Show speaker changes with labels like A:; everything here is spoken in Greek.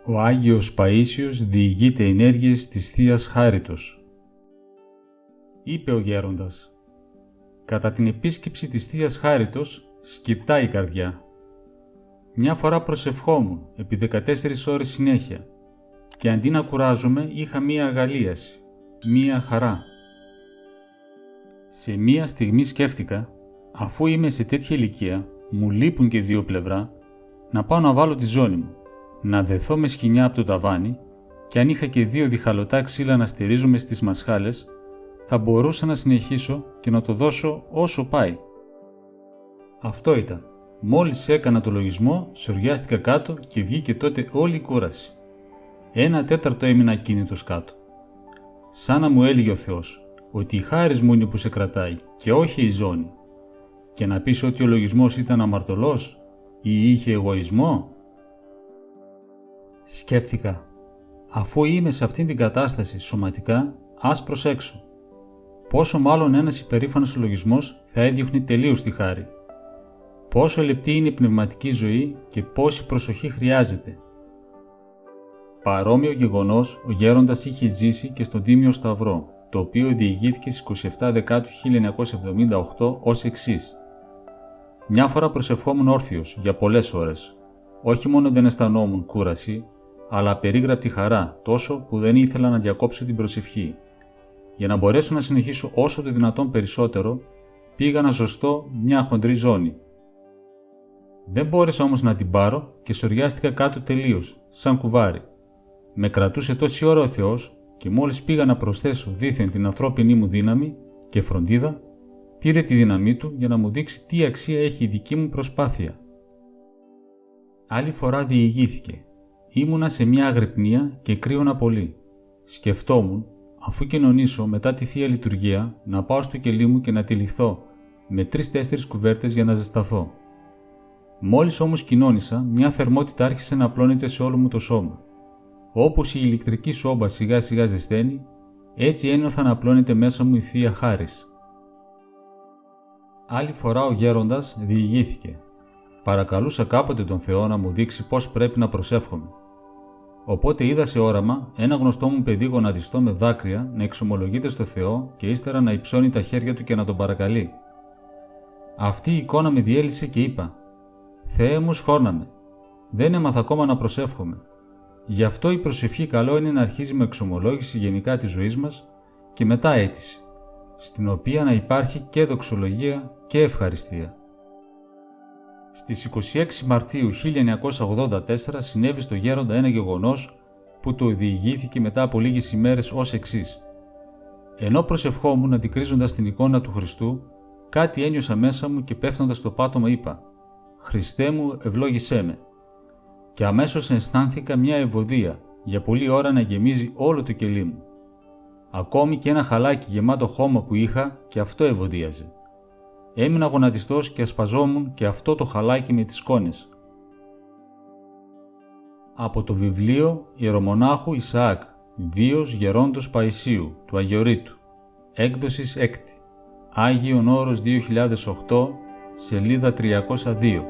A: Ο Άγιος Παΐσιος διηγείται ενέργειες της Θείας Χάριτος. Είπε ο γέροντας: «Κατά την επίσκεψη της Θείας Χάριτος σκυρτάει η καρδιά. Μια φορά προσευχόμουν επί 14 ώρες συνέχεια και αντί να κουράζομαι είχα μία αγαλίαση, μία χαρά. Σε μία στιγμή σκέφτηκα, αφού είμαι σε τέτοια ηλικία, μου λείπουν και δύο πλευρά, να πάω να βάλω τη ζώνη μου, να δεθώ με σκοινιά από το ταβάνι και αν είχα και δύο διχαλωτά ξύλα να στηρίζουμε στις μασχάλες, θα μπορούσα να συνεχίσω και να το δώσω όσο πάει». Αυτό ήταν. Μόλις έκανα το λογισμό, σωριάστηκα κάτω και βγήκε τότε όλη η κούραση. 1/4 έμεινα ακίνητος κάτω. Σαν να μου έλεγε ο Θεός ότι η χάρις μου είναι που σε κρατάει και όχι η ζώνη. Και να πεις ότι ο λογισμός ήταν αμαρτωλός ή είχε εγωισμό. Σκέφτηκα, αφού είμαι σε αυτήν την κατάσταση σωματικά, ας προσέξω. Πόσο μάλλον ένας υπερήφανος λογισμός θα έδιωχνε τελείως τη χάρη. Πόσο λεπτή είναι η πνευματική ζωή και πόση προσοχή χρειάζεται. Παρόμοιο γεγονός ο γέροντας είχε ζήσει και στον Τίμιο Σταυρό, το οποίο διηγήθηκε στις 27 Δεκάτου 1978 ως εξής. Μια φορά προσευχόμουν όρθιος για πολλές ώρες. Όχι μόνο δεν αισθανόμουν κούραση, αλλά απερίγραπτη χαρά τόσο που δεν ήθελα να διακόψω την προσευχή. Για να μπορέσω να συνεχίσω όσο το δυνατόν περισσότερο, πήγα να ζωστώ μια χοντρή ζώνη. Δεν μπόρεσα όμως να την πάρω και σωριάστηκα κάτω τελείως, σαν κουβάρι. Με κρατούσε τόση ώρα ο Θεός και μόλις πήγα να προσθέσω δήθεν την ανθρώπινη μου δύναμη και φροντίδα, πήρε τη δύναμή του για να μου δείξει τι αξία έχει η δική μου προσπάθεια. Άλλη φορά διηγήθηκε. Ήμουνα σε μια αγρυπνία και κρύωνα πολύ. Σκεφτόμουν, αφού κοινωνήσω μετά τη Θεία Λειτουργία, να πάω στο κελί μου και να τυλιχθώ με 3-4 κουβέρτες για να ζεσταθώ. Μόλις όμως κοινώνησα, μια θερμότητα άρχισε να απλώνεται σε όλο μου το σώμα. Όπως η ηλεκτρική σόμπα σιγά σιγά ζεσταίνει, έτσι ένιωθα να απλώνεται μέσα μου η Θεία Χάρις. Άλλη φορά ο γέροντας διηγήθηκε. Παρακαλούσα κάποτε τον Θεό να μου δείξει πώς πρέπει να προσεύχομαι. Οπότε είδα σε όραμα ένα γνωστό μου παιδί γονατιστό με δάκρυα να εξομολογείται στο Θεό και ύστερα να υψώνει τα χέρια του και να τον παρακαλεί. Αυτή η εικόνα με διέλυσε και είπα: «Θεέ μου, σχόρναμε. Δεν έμαθα ακόμα να προσεύχομαι. Γι' αυτό η προσευχή καλό είναι να αρχίζει με εξομολόγηση γενικά της ζωής μας και μετά αίτηση, στην οποία να υπάρχει και δοξολογία και ευχαριστία». Στις 26 Μαρτίου 1984 συνέβη στο γέροντα ένα γεγονός που το διηγήθηκε μετά από λίγες ημέρες ως εξής. Ενώ προσευχόμουν αντικρίζοντας την εικόνα του Χριστού, κάτι ένιωσα μέσα μου και πέφτοντας στο πάτωμα είπα: «Χριστέ μου, ευλόγησέ με». Και αμέσως αισθάνθηκα μια ευωδία για πολλή ώρα να γεμίζει όλο το κελί μου. Ακόμη και ένα χαλάκι γεμάτο χώμα που είχα και αυτό ευωδίαζε. Έμεινα γονατιστός και ασπαζόμουν και αυτό το χαλάκι με τις σκόνες. Από το βιβλίο Ιερομονάχου Ισαάκ, βίος γερόντος Παϊσίου, του Αγιορείτου, έκδοσης 6, Άγιον Όρος 2008, σελίδα 302.